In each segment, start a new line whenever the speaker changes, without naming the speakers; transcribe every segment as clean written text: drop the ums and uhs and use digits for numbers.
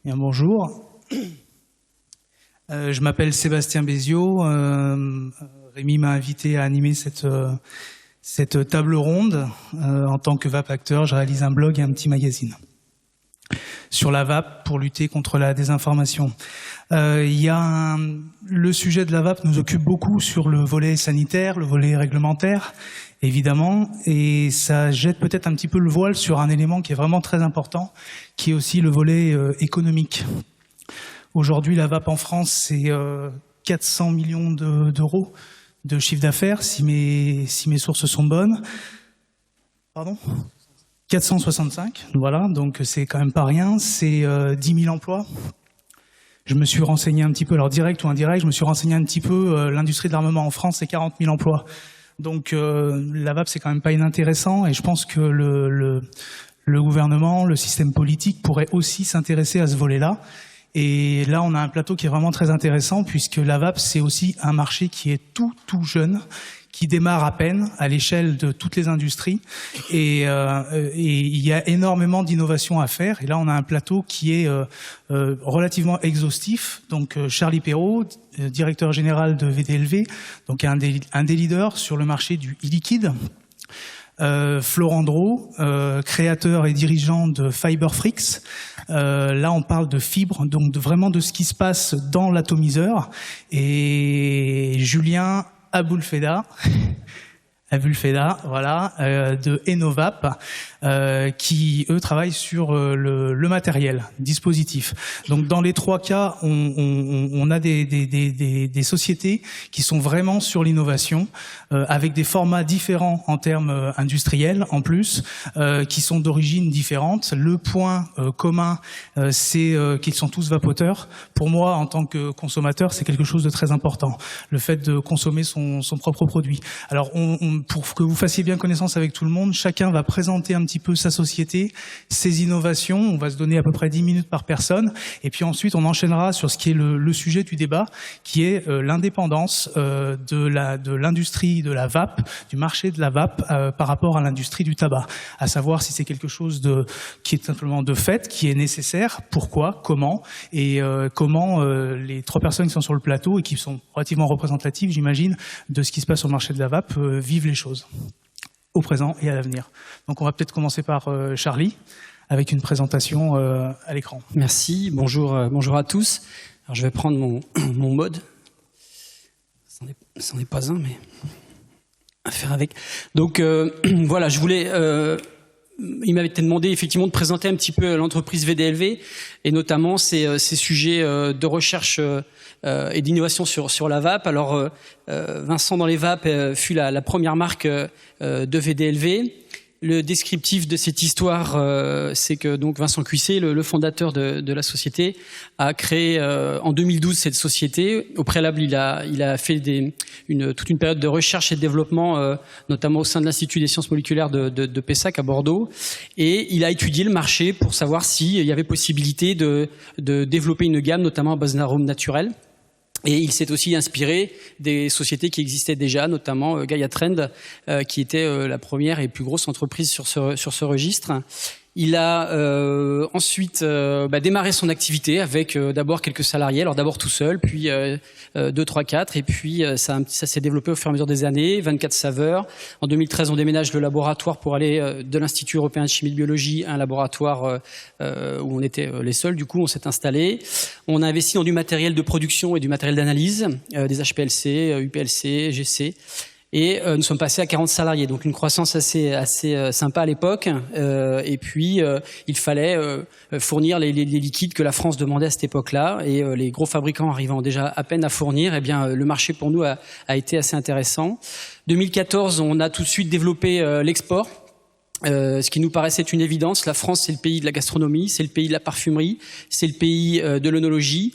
Bien, bonjour. Je m'appelle Sébastien Béziot. Rémi m'a invité à animer cette table ronde. En tant que VAP acteur, je réalise un blog et un petit magazine sur la VAP pour lutter contre la désinformation. Le sujet de la VAP nous occupe beaucoup sur le volet sanitaire, le volet réglementaire, évidemment, et ça jette peut-être un petit peu le voile sur un élément qui est vraiment très important, qui est aussi le volet économique. Aujourd'hui, la VAP en France, c'est 400 millions d'euros de chiffre d'affaires, si mes sources sont bonnes. Pardon ? 465, voilà, donc c'est quand même pas rien, c'est 10 000 emplois. Je me suis renseigné un petit peu, alors direct ou indirect, je me suis renseigné un petit peu, l'industrie de l'armement en France, c'est 40 000 emplois. Donc la VAP, c'est quand même pas inintéressant, et je pense que le gouvernement, le système politique pourrait aussi s'intéresser à ce volet-là. Et là, on a un plateau qui est vraiment très intéressant, puisque la VAP, c'est aussi un marché qui est tout jeune, qui démarre à peine à l'échelle de toutes les industries, et il y a énormément d'innovations à faire. Et là, on a un plateau qui est relativement exhaustif. Donc, Charlie Perrault, directeur général de VDLV, donc un des leaders sur le marché du e-liquide. Florent Drault, créateur et dirigeant de Fiberfrix. Là, on parle de fibres, donc vraiment de ce qui se passe dans l'atomiseur. Et Julien Aboulfeda, voilà, de Enovap, qui, eux, travaillent sur le matériel, dispositif. Donc, dans les trois cas, on a des sociétés qui sont vraiment sur l'innovation, avec des formats différents en termes industriels, en plus, qui sont d'origine différente. Le point commun, c'est qu'ils sont tous vapoteurs. Pour moi, en tant que consommateur, c'est quelque chose de très important, le fait de consommer son propre produit. Alors, pour que vous fassiez bien connaissance avec tout le monde, chacun va présenter un petit peu sa société, ses innovations. On va se donner à peu près 10 minutes par personne. Et puis ensuite, on enchaînera sur ce qui est le sujet du débat, qui est l'indépendance de l'industrie de la VAP, du marché de la VAP par rapport à l'industrie du tabac. À savoir si c'est quelque chose qui est simplement de fait, qui est nécessaire, pourquoi, comment, et comment les trois personnes qui sont sur le plateau et qui sont relativement représentatives, j'imagine, de ce qui se passe sur le marché de la VAP, vivent les choses, au présent et à l'avenir. Donc on va peut-être commencer par Charlie, avec une présentation à l'écran.
Merci, bonjour à tous. Alors je vais prendre mon mode. C'en est pas un, mais à faire avec. Donc voilà, je voulais... il m'avait été demandé effectivement de présenter un petit peu l'entreprise VDLV, et notamment ces sujets de recherche et d'innovation sur la VAP. Alors Vincent dans les VAP fut la première marque de VDLV. Le descriptif de cette histoire, c'est que donc Vincent Cuissé, le fondateur de la société, a créé en 2012 cette société. Au préalable, il a fait toute une période de recherche et de développement, notamment au sein de l'Institut des sciences moléculaires de Pessac à Bordeaux. Et il a étudié le marché pour savoir s'il y avait possibilité de développer une gamme, notamment à base d'arômes naturels. Et il s'est aussi inspiré des sociétés qui existaient déjà, notamment Gaia Trend, qui était la première et plus grosse entreprise sur ce registre. Il a ensuite démarré son activité avec d'abord quelques salariés, alors d'abord tout seul, puis 2, 3, 4, et puis ça s'est développé au fur et à mesure des années, 24 saveurs. En 2013, on déménage le laboratoire pour aller de l'Institut européen de chimie et de biologie à un laboratoire où on était les seuls. Du coup, on s'est installé. On a investi dans du matériel de production et du matériel d'analyse, des HPLC, UPLC, GC. Et nous sommes passés à 40 salariés, donc une croissance assez sympa à l'époque. Et puis, il fallait fournir les liquides que la France demandait à cette époque-là. Et les gros fabricants arrivant déjà à peine à fournir, eh bien, le marché pour nous a été assez intéressant. 2014, on a tout de suite développé l'export. Ce qui nous paraissait une évidence. La France, c'est le pays de la gastronomie, c'est le pays de la parfumerie, c'est le pays de l'œnologie.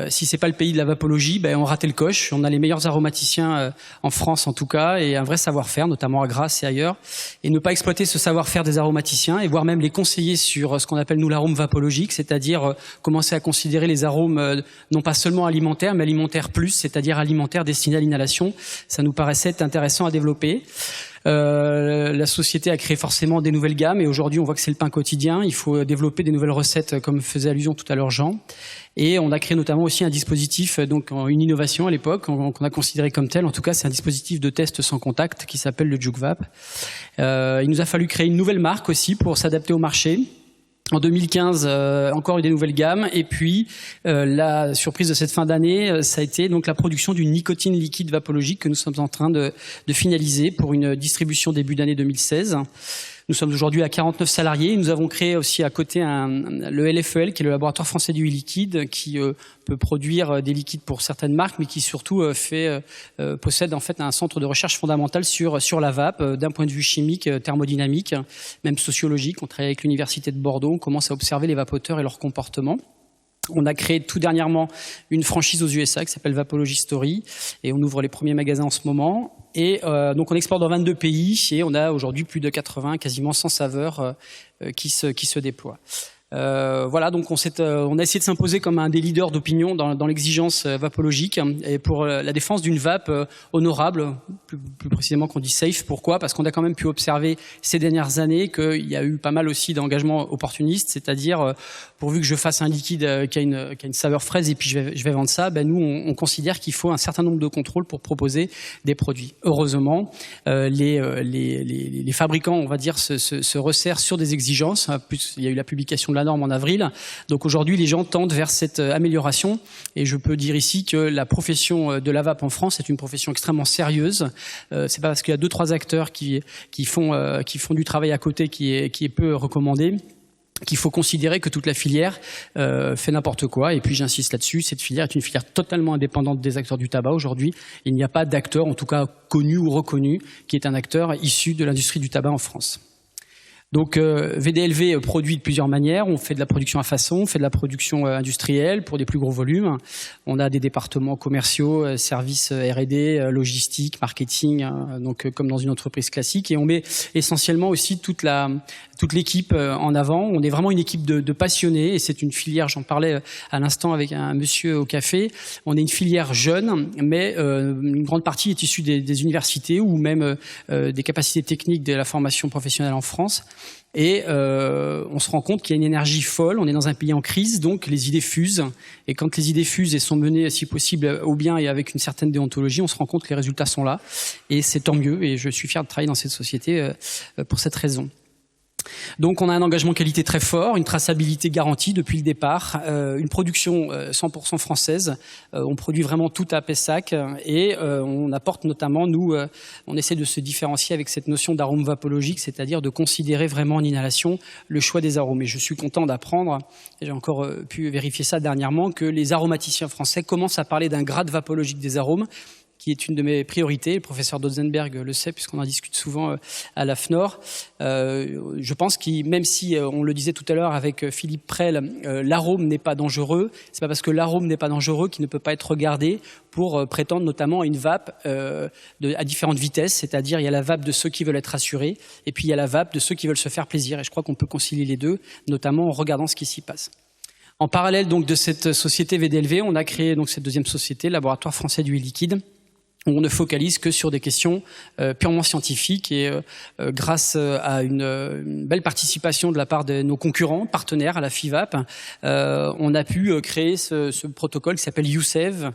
Si c'est pas le pays de la vapologie, on ratait le coche. On a les meilleurs aromaticiens en France en tout cas, et un vrai savoir-faire, notamment à Grasse et ailleurs. Et ne pas exploiter ce savoir-faire des aromaticiens, et voire même les conseiller sur ce qu'on appelle nous l'arôme vapologique, c'est-à-dire commencer à considérer les arômes non pas seulement alimentaires, mais alimentaires plus, c'est-à-dire alimentaires destinés à l'inhalation. Ça nous paraissait intéressant à développer. La société a créé forcément des nouvelles gammes et aujourd'hui on voit que c'est le pain quotidien. Il faut développer des nouvelles recettes comme faisait allusion tout à l'heure Jean. Et on a créé notamment aussi un dispositif, donc une innovation à l'époque, qu'on a considéré comme tel. En tout cas, c'est un dispositif de test sans contact qui s'appelle le JukeVap. Il nous a fallu créer une nouvelle marque aussi pour s'adapter au marché. En 2015, encore des nouvelles gammes. Et puis, la surprise de cette fin d'année, ça a été donc la production d'une nicotine liquide vapologique que nous sommes en train de finaliser pour une distribution début d'année 2016. Nous sommes aujourd'hui à 49 salariés. Nous avons créé aussi à côté le LFEL, qui est le laboratoire français du liquide, qui peut produire des liquides pour certaines marques, mais qui surtout possède en fait un centre de recherche fondamental sur la vape, d'un point de vue chimique, thermodynamique, même sociologique. On travaille avec l'université de Bordeaux, on commence à observer les vapoteurs et leur comportement. On a créé tout dernièrement une franchise aux USA qui s'appelle Vapology Story et on ouvre les premiers magasins en ce moment. Et donc on exporte dans 22 pays et on a aujourd'hui plus de 80, quasiment 100 saveurs qui se déploient. Voilà, donc on a essayé de s'imposer comme un des leaders d'opinion dans l'exigence vapologique et pour la défense d'une vape honorable, plus précisément qu'on dit safe. Pourquoi ? Parce qu'on a quand même pu observer ces dernières années qu'il y a eu pas mal aussi d'engagements opportunistes, c'est-à-dire pourvu que je fasse un liquide qui a une saveur fraise et puis je vais vendre ça, ben nous on considère qu'il faut un certain nombre de contrôles pour proposer des produits. Heureusement, les fabricants, on va dire, se resserrent sur des exigences. Plus, il y a eu la publication de la norme en avril. Donc aujourd'hui, les gens tendent vers cette amélioration. Et je peux dire ici que la profession de la vape en France est une profession extrêmement sérieuse. C'est pas parce qu'il y a 2-3 acteurs qui font du travail à côté qui est peu recommandé qu'il faut considérer que toute la filière fait n'importe quoi. Et puis j'insiste là-dessus, cette filière est une filière totalement indépendante des acteurs du tabac. Aujourd'hui, il n'y a pas d'acteur, en tout cas connu ou reconnu, qui est un acteur issu de l'industrie du tabac en France. Donc VDLV produit de plusieurs manières. On fait de la production à façon, on fait de la production industrielle pour des plus gros volumes. On a des départements commerciaux, services R&D, logistique, marketing, donc comme dans une entreprise classique. Et on met essentiellement aussi toute l'équipe en avant. On est vraiment une équipe de passionnés et c'est une filière, j'en parlais à l'instant avec un monsieur au café, on est une filière jeune, mais une grande partie est issue des universités ou même des capacités techniques de la formation professionnelle en France. Et on se rend compte qu'il y a une énergie folle, on est dans un pays en crise, donc les idées fusent. Et quand les idées fusent et sont menées, si possible, au bien et avec une certaine déontologie, on se rend compte que les résultats sont là. Et c'est tant mieux, et je suis fier de travailler dans cette société pour cette raison. Donc on a un engagement qualité très fort, une traçabilité garantie depuis le départ, une production 100% française, on produit vraiment tout à Pessac et on apporte notamment, nous, on essaie de se différencier avec cette notion d'arôme vapologique, c'est-à-dire de considérer vraiment en inhalation le choix des arômes. Et je suis content d'apprendre, et j'ai encore pu vérifier ça dernièrement, que les aromaticiens français commencent à parler d'un grade vapologique des arômes, qui est une de mes priorités. Le professeur Dotzenberg le sait, puisqu'on en discute souvent à la FNOR. Je pense que même si, on le disait tout à l'heure avec Philippe Prel, l'arôme n'est pas dangereux, c'est pas parce que l'arôme n'est pas dangereux qu'il ne peut pas être regardé pour prétendre notamment à une vape à différentes vitesses, c'est-à-dire il y a la vape de ceux qui veulent être rassurés, et puis il y a la vape de ceux qui veulent se faire plaisir. Et je crois qu'on peut concilier les deux, notamment en regardant ce qui s'y passe. En parallèle donc de cette société VDLV, on a créé donc cette deuxième société, Laboratoire français du liquide. On ne focalise que sur des questions purement scientifiques et grâce à une belle participation de la part de nos concurrents, partenaires à la FIVAP, on a pu créer ce protocole qui s'appelle USEV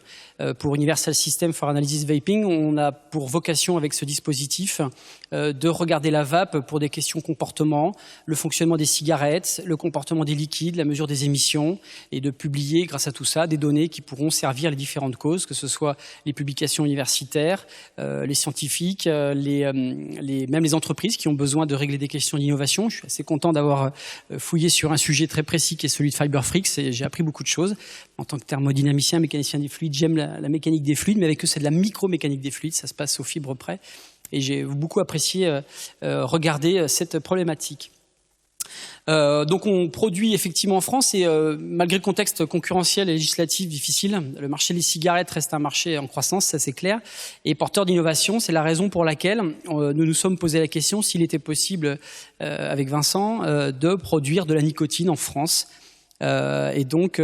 pour Universal System for Analysis Vaping. On a pour vocation avec ce dispositif de regarder la vape pour des questions comportement, le fonctionnement des cigarettes, le comportement des liquides, la mesure des émissions et de publier grâce à tout ça des données qui pourront servir les différentes causes, que ce soit les publications universitaires, les scientifiques, même les entreprises qui ont besoin de régler des questions d'innovation. Je suis assez content d'avoir fouillé sur un sujet très précis qui est celui de Fiberfrix et j'ai appris beaucoup de choses. En tant que thermodynamicien, mécanicien des fluides, j'aime la mécanique des fluides, mais avec eux, c'est de la micromécanique des fluides, ça se passe aux fibres près. Et j'ai beaucoup apprécié regarder cette problématique. Donc on produit effectivement en France et malgré le contexte concurrentiel et législatif difficile, le marché des cigarettes reste un marché en croissance, ça c'est clair, et porteur d'innovation. C'est la raison pour laquelle nous nous sommes posé la question s'il était possible avec Vincent de produire de la nicotine en France. Et donc,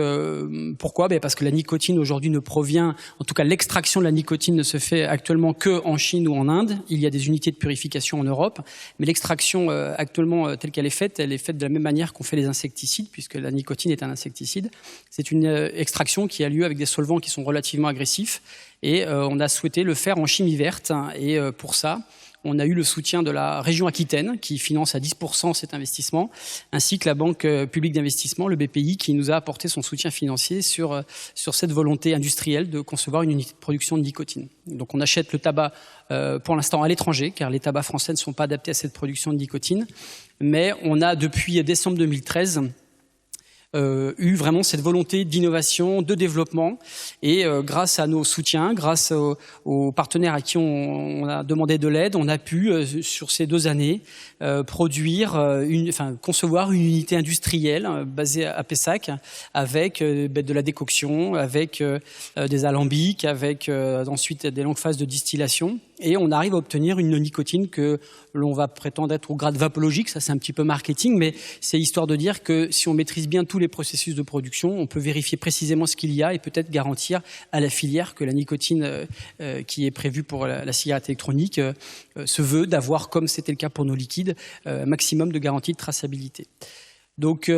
pourquoi? Parce que la nicotine aujourd'hui ne provient, en tout cas l'extraction de la nicotine ne se fait actuellement que en Chine ou en Inde. Il y a des unités de purification en Europe, mais l'extraction actuellement telle qu'elle est faite de la même manière qu'on fait les insecticides, puisque la nicotine est un insecticide. C'est une extraction qui a lieu avec des solvants qui sont relativement agressifs, et on a souhaité le faire en chimie verte. Et pour ça, on a eu le soutien de la région Aquitaine qui finance à 10% cet investissement, ainsi que la Banque publique d'investissement, le BPI, qui nous a apporté son soutien financier sur cette volonté industrielle de concevoir une unité de production de nicotine. Donc on achète le tabac pour l'instant à l'étranger, car les tabacs français ne sont pas adaptés à cette production de nicotine. Mais on a depuis décembre 2013 eu vraiment cette volonté d'innovation, de développement, et grâce à nos soutiens, grâce aux partenaires à qui on a demandé de l'aide, on a pu sur ces 2 années concevoir une unité industrielle basée à Pessac, avec de la décoction, avec des alambics, avec ensuite des longues phases de distillation. Et on arrive à obtenir une nicotine que l'on va prétendre être au grade vapologique. Ça, c'est un petit peu marketing, mais c'est histoire de dire que si on maîtrise bien tous les processus de production, on peut vérifier précisément ce qu'il y a et peut-être garantir à la filière que la nicotine qui est prévue pour la cigarette électronique se veut d'avoir, comme c'était le cas pour nos liquides, un maximum de garantie de traçabilité. Donc,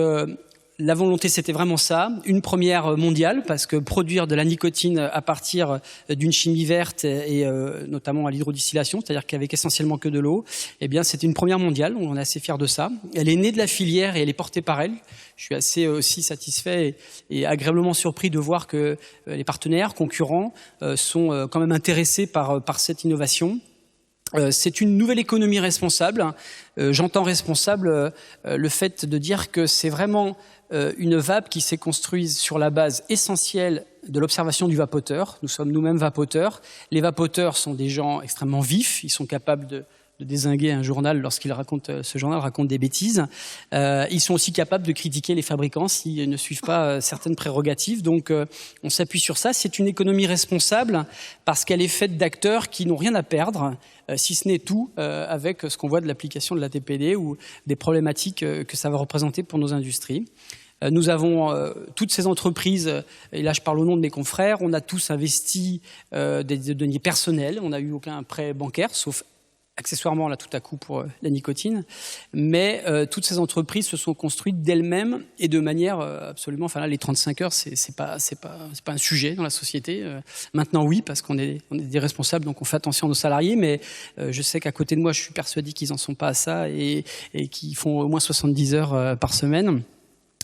la volonté, c'était vraiment ça, une première mondiale, parce que produire de la nicotine à partir d'une chimie verte et notamment à l'hydrodistillation, c'est-à-dire qu'avec essentiellement que de l'eau, eh bien, c'était une première mondiale. On est assez fiers de ça. Elle est née de la filière et elle est portée par elle. Je suis assez aussi satisfait et agréablement surpris de voir que les partenaires concurrents sont quand même intéressés par cette innovation. C'est une nouvelle économie responsable. J'entends responsable le fait de dire que c'est vraiment une vape qui s'est construite sur la base essentielle de l'observation du vapoteur. Nous sommes nous-mêmes vapoteurs. Les vapoteurs sont des gens extrêmement vifs. Ils sont capables de dézinguer un journal lorsqu'il raconte, ce journal raconte des bêtises. Ils sont aussi capables de critiquer les fabricants s'ils ne suivent pas certaines prérogatives. Donc, on s'appuie sur ça. C'est une économie responsable parce qu'elle est faite d'acteurs qui n'ont rien à perdre, si ce n'est tout, avec ce qu'on voit de l'application de la TPD ou des problématiques que ça va représenter pour nos industries. Nous avons toutes ces entreprises, et là je parle au nom de mes confrères, on a tous investi des deniers personnels, on n'a eu aucun prêt bancaire, sauf accessoirement là tout à coup pour la nicotine, mais toutes ces entreprises se sont construites d'elles-mêmes et de manière absolument, enfin là les 35 heures c'est pas un sujet dans la société. Maintenant oui, parce qu'on est des responsables, donc on fait attention à nos salariés, mais je sais qu'à côté de moi je suis persuadé qu'ils en sont pas à ça et qu'ils font au moins 70 heures par semaine.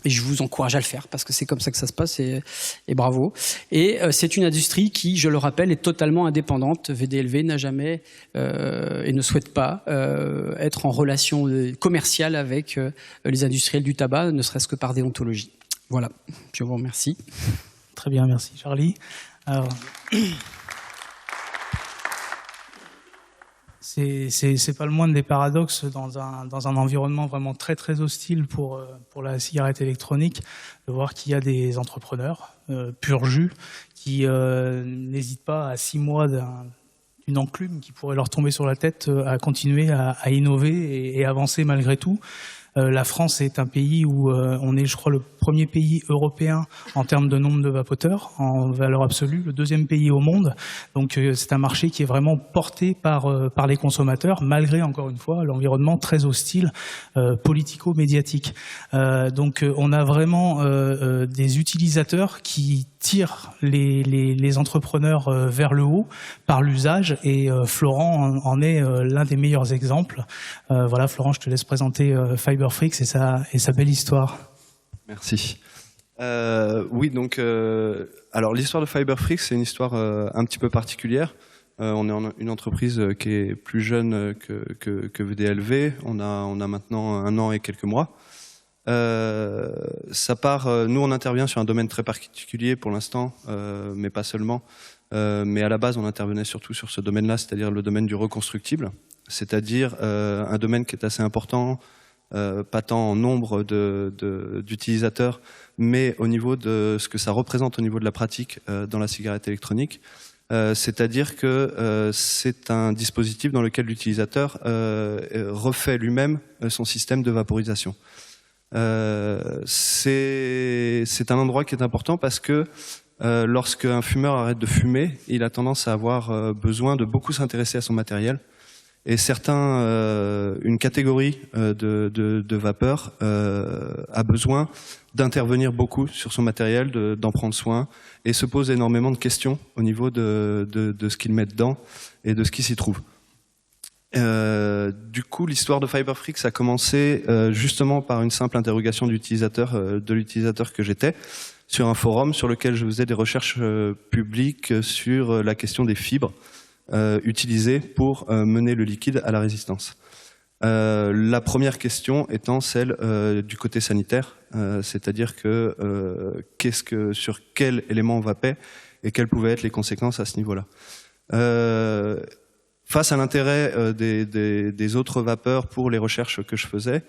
Et je vous encourage à le faire parce que c'est comme ça que ça se passe et bravo. Et c'est une industrie qui, je le rappelle, est totalement indépendante. VDLV n'a jamais et ne souhaite pas être en relation commerciale avec les industriels du tabac, ne serait-ce que par déontologie. Voilà, je vous remercie.
Très bien, merci Charlie. Alors... C'est pas le moindre des paradoxes dans un environnement vraiment très très hostile pour la cigarette électronique, de voir qu'il y a des entrepreneurs pur jus qui n'hésitent pas à 6 mois d'une enclume qui pourrait leur tomber sur la tête à continuer à innover et avancer malgré tout. La France est un pays où on est, je crois, le premier pays européen en termes de nombre de vapoteurs, en valeur absolue, le 2e pays au monde. Donc c'est un marché qui est vraiment porté par les consommateurs, malgré, encore une fois, l'environnement très hostile politico-médiatique. Donc on a vraiment des utilisateurs qui tirent les entrepreneurs vers le haut par l'usage, et Florent en est l'un des meilleurs exemples. Voilà, Florent, je te laisse présenter Fiberfrix et sa belle histoire.
Merci. Oui, donc, alors l'histoire de Fiberfrix, c'est une histoire un petit peu particulière. On est une entreprise qui est plus jeune que VDLV. On a maintenant 1 an et quelques mois. Ça part. Nous, on intervient sur un domaine très particulier pour l'instant, mais pas seulement. Mais à la base, on intervenait surtout sur ce domaine-là, c'est-à-dire le domaine du reconstructible, c'est-à-dire un domaine qui est assez important, pas tant en nombre d'utilisateurs, mais au niveau de ce que ça représente au niveau de la pratique dans la cigarette électronique. C'est-à-dire que c'est un dispositif dans lequel l'utilisateur refait lui-même son système de vaporisation. C'est un endroit qui est important parce que lorsque un fumeur arrête de fumer, il a tendance à avoir besoin de beaucoup s'intéresser à son matériel. Et une catégorie de vapeurs a besoin d'intervenir beaucoup sur son matériel, d'en prendre soin, et se pose énormément de questions au niveau de ce qu'il met dedans et de ce qui s'y trouve. Du coup, l'histoire de Fiberfreaks a commencé justement par une simple interrogation de l'utilisateur que j'étais, sur un forum sur lequel je faisais des recherches publiques sur la question des fibres utilisées pour mener le liquide à la résistance. La première question étant celle du côté sanitaire, c'est-à-dire que, sur quel élément on vapait et quelles pouvaient être les conséquences à ce niveau-là. Face à l'intérêt des autres vapeurs pour les recherches que je faisais,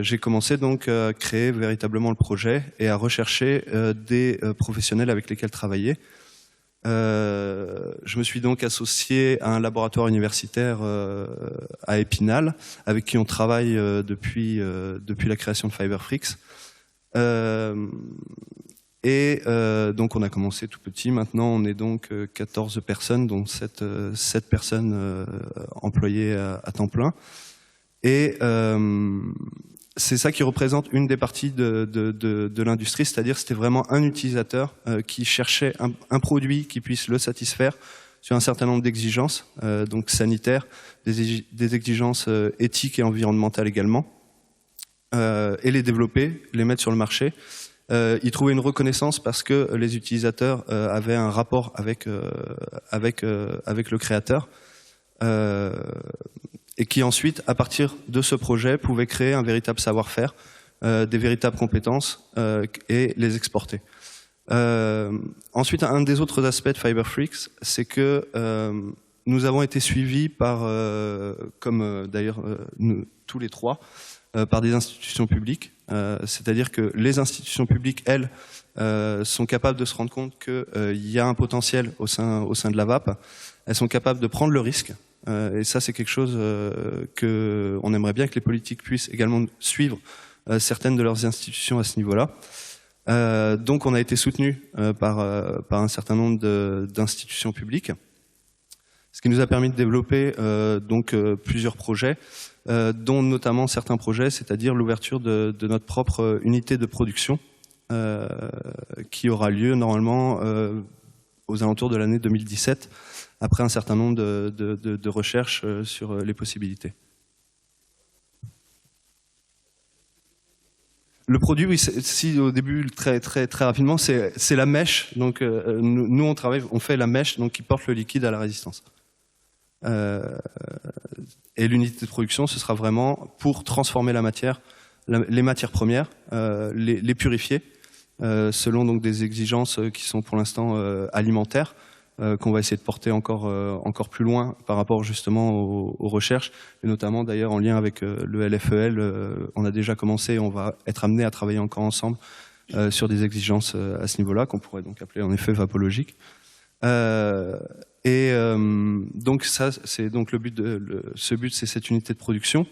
j'ai commencé donc à créer véritablement le projet et à rechercher des professionnels avec lesquels travailler. Je me suis donc associé à un laboratoire universitaire à Épinal, avec qui on travaille depuis la création de Fiberfreaks. Donc on a commencé tout petit, maintenant on est donc 14 personnes, dont 7 personnes employées à temps plein. Et c'est ça qui représente une des parties de l'industrie, c'est-à-dire c'était vraiment un utilisateur qui cherchait un produit qui puisse le satisfaire sur un certain nombre d'exigences, donc sanitaires, des exigences éthiques et environnementales également, et les développer, les mettre sur le marché. Ils trouvaient une reconnaissance parce que les utilisateurs avaient un rapport avec le créateur, et qui ensuite, à partir de ce projet, pouvaient créer un véritable savoir-faire, des véritables compétences et les exporter. Ensuite, un des autres aspects de Fiberfreaks, c'est que nous avons été suivis par, comme d'ailleurs nous tous les trois, par des institutions publiques. C'est-à-dire que les institutions publiques, elles, sont capables de se rendre compte qu'il y a un potentiel au sein de la VAP. Elles sont capables de prendre le risque. Et ça, c'est quelque chose qu'on aimerait bien que les politiques puissent également suivre certaines de leurs institutions à ce niveau-là. Donc, on a été soutenu par un certain nombre d'institutions publiques, ce qui nous a permis de développer plusieurs projets, dont notamment certains projets, c'est-à-dire l'ouverture de notre propre unité de production, qui aura lieu normalement aux alentours de l'année 2017, après un certain nombre de recherches sur les possibilités. Le produit, oui, si au début, très rapidement, c'est la mèche. Donc, nous, on fait la mèche, donc qui porte le liquide à la résistance. Et l'unité de production, ce sera vraiment pour transformer la matière, les matières premières, les purifier, selon donc des exigences qui sont pour l'instant alimentaires, qu'on va essayer de porter encore plus loin par rapport justement aux recherches, et notamment d'ailleurs en lien avec le LFEL, on a déjà commencé, on va être amené à travailler encore ensemble sur des exigences à ce niveau-là, qu'on pourrait donc appeler en effet vapologiques. Donc ça, c'est donc ce but, c'est cette unité de production.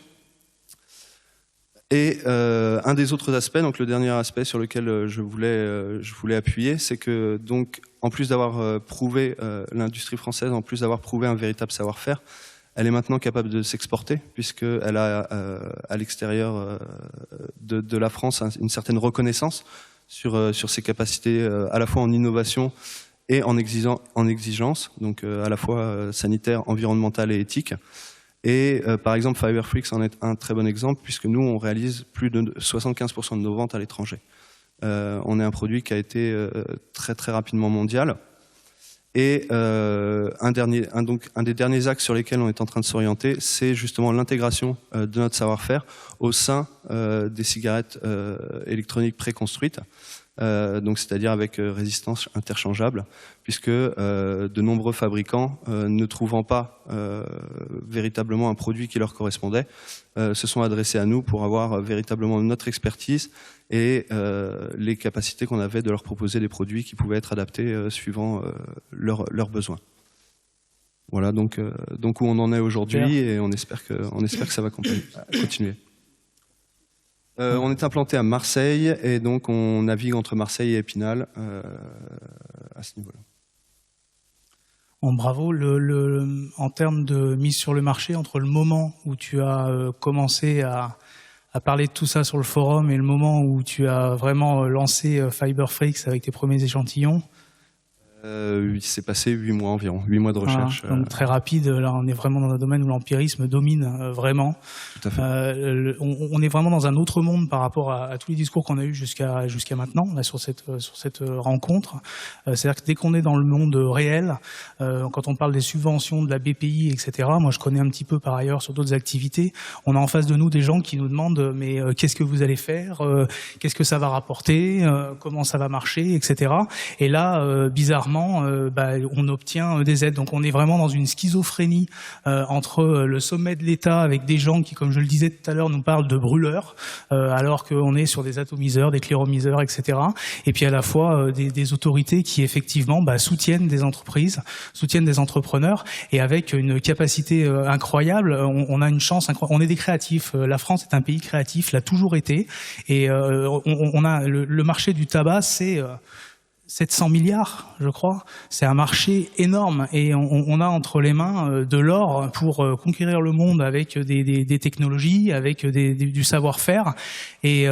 Et un des autres aspects, donc le dernier aspect sur lequel je voulais appuyer, c'est que donc en plus d'avoir prouvé l'industrie française, en plus d'avoir prouvé un véritable savoir-faire, elle est maintenant capable de s'exporter, puisqu'elle a à l'extérieur de la France une certaine reconnaissance sur ses capacités à la fois en innovation et en exigence, donc à la fois sanitaire, environnementale et éthique. Et par exemple, Fiberfreaks en est un très bon exemple, puisque nous, on réalise plus de 75% de nos ventes à l'étranger. On est un produit qui a été très rapidement mondial. Et un des derniers axes sur lesquels on est en train de s'orienter, c'est justement l'intégration de notre savoir-faire au sein des cigarettes électroniques préconstruites. Donc c'est-à-dire avec résistance interchangeable, puisque de nombreux fabricants, ne trouvant pas véritablement un produit qui leur correspondait, se sont adressés à nous pour avoir véritablement notre expertise et les capacités qu'on avait de leur proposer des produits qui pouvaient être adaptés suivant leurs besoins. Voilà donc où on en est aujourd'hui, et on espère que ça va continuer. On est implanté à Marseille et donc on navigue entre Marseille et Épinal à ce niveau-là.
Bon, bravo. En termes de mise sur le marché, entre le moment où tu as commencé à parler de tout ça sur le forum et le moment où tu as vraiment lancé Fiberfreaks avec tes premiers échantillons,
il s'est passé 8 mois environ, 8 mois de recherche.
Voilà, donc très rapide, là on est vraiment dans un domaine où l'empirisme domine vraiment.
Tout à fait.
On est vraiment dans un autre monde par rapport à tous les discours qu'on a eus jusqu'à maintenant là, sur cette rencontre. C'est-à-dire que dès qu'on est dans le monde réel, quand on parle des subventions de la BPI, etc., moi je connais un petit peu par ailleurs sur d'autres activités, on a en face de nous des gens qui nous demandent mais qu'est-ce que vous allez faire, qu'est-ce que ça va rapporter, comment ça va marcher, etc. Et là, bizarrement, on obtient des aides. Donc on est vraiment dans une schizophrénie entre le sommet de l'État avec des gens qui, comme je le disais tout à l'heure, nous parlent de brûleurs, alors qu'on est sur des atomiseurs, des cléromiseurs, etc. Et puis à la fois des autorités qui effectivement soutiennent des entreprises, soutiennent des entrepreneurs, et avec une capacité incroyable. On a une chance incroyable. On est des créatifs. La France est un pays créatif, l'a toujours été. Et on a le marché du tabac, c'est 700 milliards, je crois. C'est un marché énorme et on a entre les mains de l'or pour conquérir le monde avec des technologies, avec du savoir-faire et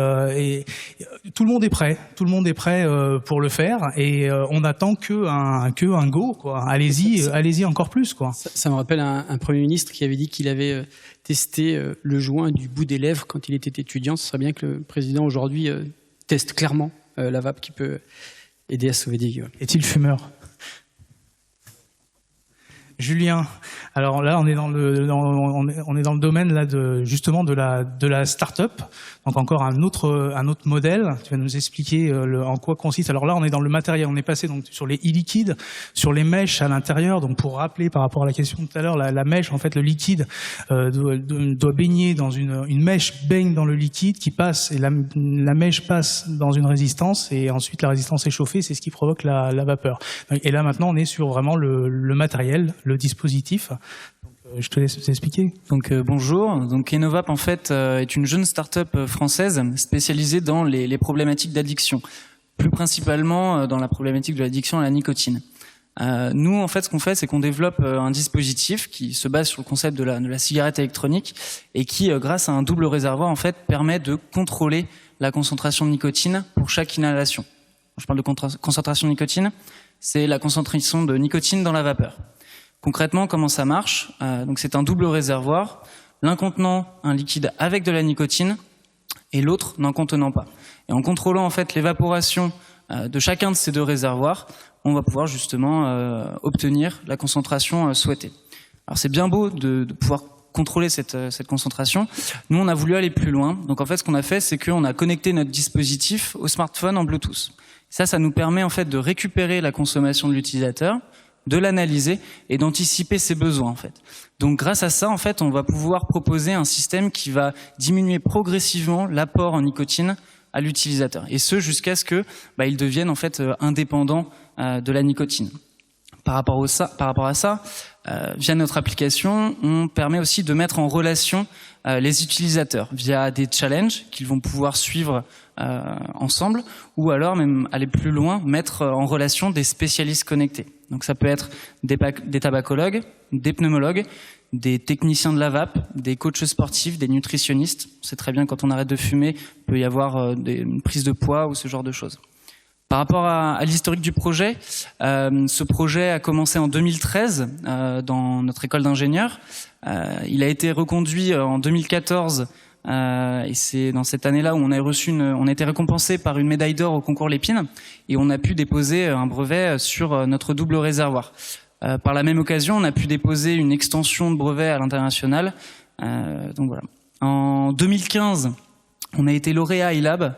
tout le monde est prêt. Tout le monde est prêt pour le faire et on n'attend que un go, quoi. Allez-y encore plus, quoi.
Ça me rappelle un Premier ministre qui avait dit qu'il avait testé le joint du bout des lèvres quand il était étudiant. Ce serait bien que le président aujourd'hui teste clairement la vape qui peut aider à sauver des vies.
Est-il fumeur? Julien, alors là on est dans le domaine là justement de la start-up. Donc encore un autre modèle. Tu vas nous expliquer en quoi consiste. Alors là on est dans le matériel. On est passé donc sur les e-liquides, sur les mèches à l'intérieur. Donc pour rappeler par rapport à la question de tout à l'heure, la mèche, en fait le liquide doit baigner dans une mèche baigne dans le liquide qui passe et la mèche passe dans une résistance et ensuite la résistance est chauffée. C'est ce qui provoque la vapeur. Et là maintenant on est sur vraiment le matériel, le dispositif. Donc, je te laisse expliquer.
Donc bonjour. Donc Enovap en fait est une jeune start-up française spécialisée dans les problématiques d'addiction, plus principalement dans la problématique de l'addiction à la nicotine. Nous en fait ce qu'on fait c'est qu'on développe un dispositif qui se base sur le concept de la cigarette électronique et qui grâce à un double réservoir en fait permet de contrôler la concentration de nicotine pour chaque inhalation. Quand je parle de concentration de nicotine, c'est la concentration de nicotine dans la vapeur. Concrètement, comment ça marche? Donc c'est un double réservoir, l'un contenant un liquide avec de la nicotine et l'autre n'en contenant pas. Et en contrôlant en fait l'évaporation de chacun de ces deux réservoirs, on va pouvoir justement obtenir la concentration souhaitée. Alors c'est bien beau de pouvoir contrôler cette concentration. Nous, on a voulu aller plus loin. Donc en fait, ce qu'on a fait, c'est qu'on a connecté notre dispositif au smartphone en Bluetooth. Ça nous permet en fait de récupérer la consommation de l'utilisateur, de l'analyser et d'anticiper ses besoins en fait. Donc grâce à ça en fait on va pouvoir proposer un système qui va diminuer progressivement l'apport en nicotine à l'utilisateur et ce jusqu'à ce que il devienne en fait indépendant de la nicotine. Par rapport à ça, via notre application, on permet aussi de mettre en relation les utilisateurs via des challenges qu'ils vont pouvoir suivre ensemble ou alors même aller plus loin, mettre en relation des spécialistes connectés. Donc ça peut être des tabacologues, des pneumologues, des techniciens de la vape, des coachs sportifs, des nutritionnistes. C'est très bien quand on arrête de fumer, il peut y avoir une prise de poids ou ce genre de choses. Par rapport à l'historique du projet, ce projet a commencé en 2013 dans notre école d'ingénieurs. Il a été reconduit en 2014 et c'est dans cette année-là où on a été récompensé par une médaille d'or au concours Lépine et on a pu déposer un brevet sur notre double réservoir. Par la même occasion, on a pu déposer une extension de brevet à l'international. Donc voilà. En 2015, on a été lauréat iLab.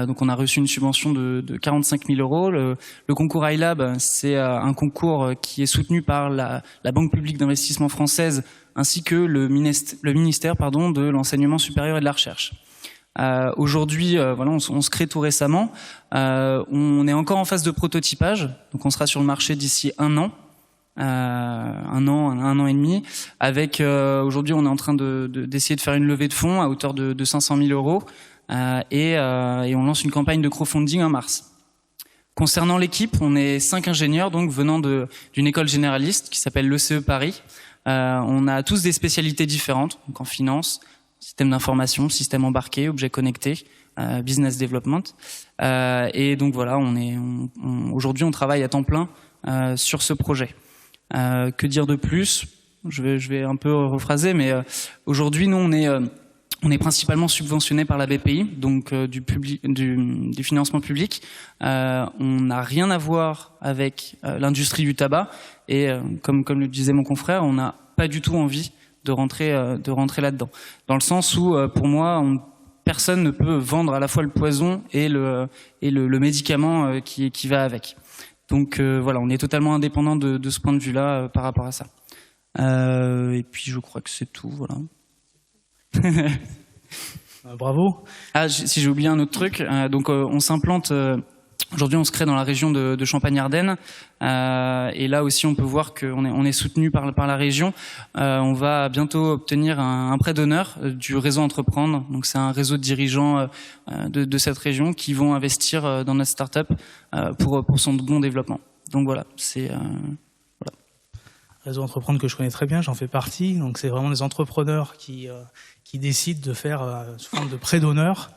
Donc on a reçu une subvention de 45 000 €. Le concours iLab, c'est un concours qui est soutenu par la Banque publique d'investissement française ainsi que le ministère de l'enseignement supérieur et de la recherche. Aujourd'hui, voilà, on se crée tout récemment. On est encore en phase de prototypage, donc on sera sur le marché d'ici un an et demi. Avec aujourd'hui, on est en train d'essayer de faire une levée de fonds à hauteur de 500 000 €. et on lance une campagne de crowdfunding en mars. Concernant l'équipe, on est 5 ingénieurs donc venant d'une école généraliste qui s'appelle l'ECE Paris. On a tous des spécialités différentes, donc en finance, système d'information, système embarqué, objets connectés, business development. Et donc voilà, aujourd'hui on travaille à temps plein sur ce projet. Que dire de plus ? Je vais un peu rephraser, mais aujourd'hui nous on est principalement subventionné par la BPI, donc du financement public. On n'a rien à voir avec l'industrie du tabac et comme le disait mon confrère, on n'a pas du tout envie de rentrer là-dedans. Dans le sens où pour moi, personne ne peut vendre à la fois le poison et le médicament qui va avec. Donc voilà, on est totalement indépendant de ce point de vue-là par rapport à ça. Et puis je crois que c'est tout, voilà.
Bravo.
Ah, si j'ai oublié un autre truc, donc on s'implante. Aujourd'hui, on se crée dans la région de Champagne-Ardenne, et là aussi, on peut voir qu'on est soutenu par la région. On va bientôt obtenir un prêt d'honneur du réseau Entreprendre. Donc, c'est un réseau de dirigeants de cette région qui vont investir dans notre start-up pour son bon développement. Donc voilà, c'est voilà.
Réseau Entreprendre que je connais très bien, j'en fais partie. Donc, c'est vraiment des entrepreneurs qui décident de faire sous forme de prêt d'honneur.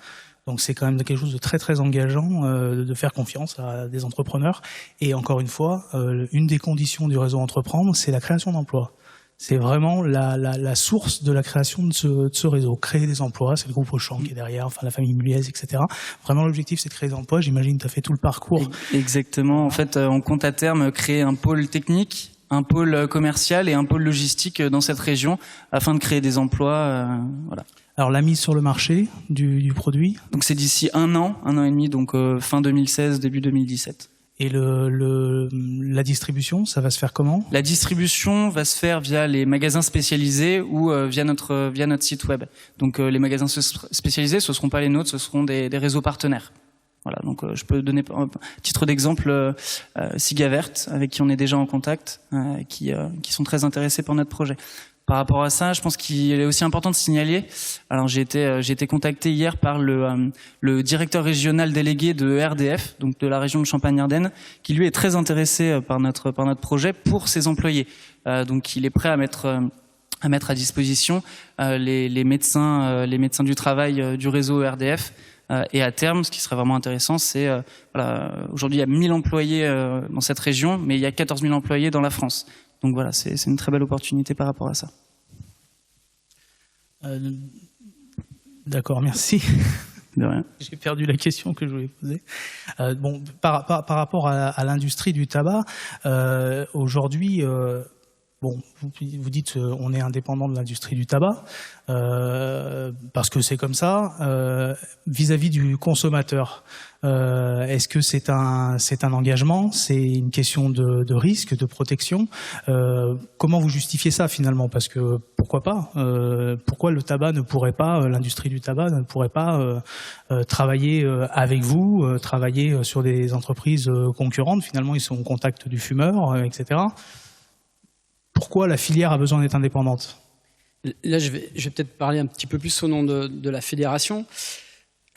Donc c'est quand même quelque chose de très très engageant de faire confiance à des entrepreneurs. Et encore une fois, une des conditions du réseau Entreprendre, c'est la création d'emplois. C'est vraiment la source de la création de ce réseau. Créer des emplois, c'est le groupe Auchan qui est derrière, enfin la famille Muliez, etc. Vraiment l'objectif c'est de créer des emplois. J'imagine que tu as fait tout le parcours.
Exactement. En fait, on compte à terme créer un pôle technique, un pôle commercial et un pôle logistique dans cette région afin de créer des emplois. Voilà.
Alors la mise sur le marché du produit.
Donc c'est d'ici un an et demi, donc fin 2016, début 2017.
Et la distribution, ça va se faire comment ?
La distribution va se faire via les magasins spécialisés ou via notre site web. Donc les magasins spécialisés, ce ne seront pas les nôtres, ce seront des réseaux partenaires. Voilà, donc je peux donner un titre d'exemple Cigavert, avec qui on est déjà en contact, qui sont très intéressés par notre projet. Par rapport à ça, je pense qu'il est aussi important de signaler. Alors j'ai été contacté hier par le directeur régional délégué de RDF, donc de la région de Champagne-Ardenne, qui lui est très intéressé par notre projet pour ses employés. Donc il est prêt à mettre à disposition les médecins du travail du réseau RDF. Et à terme, ce qui serait vraiment intéressant, c'est aujourd'hui il y a 1000 employés dans cette région, mais il y a 14 000 employés dans la France. Donc voilà, c'est une très belle opportunité par rapport à ça.
D'accord, merci.
De rien.
J'ai perdu la question que je voulais poser. Par rapport à l'industrie du tabac, aujourd'hui, vous dites on est indépendant de l'industrie du tabac parce que c'est comme ça. Vis-à-vis du consommateur, est-ce que c'est un engagement, c'est une question de risque, de protection? Comment vous justifiez ça finalement? Parce que pourquoi pas? Pourquoi le tabac ne pourrait pas, l'industrie du tabac ne pourrait pas travailler avec vous, travailler sur des entreprises concurrentes? Finalement, ils sont au contact du fumeur, etc. Pourquoi la filière a besoin d'être indépendante?
Là, je vais peut-être parler un petit peu plus au nom de la fédération.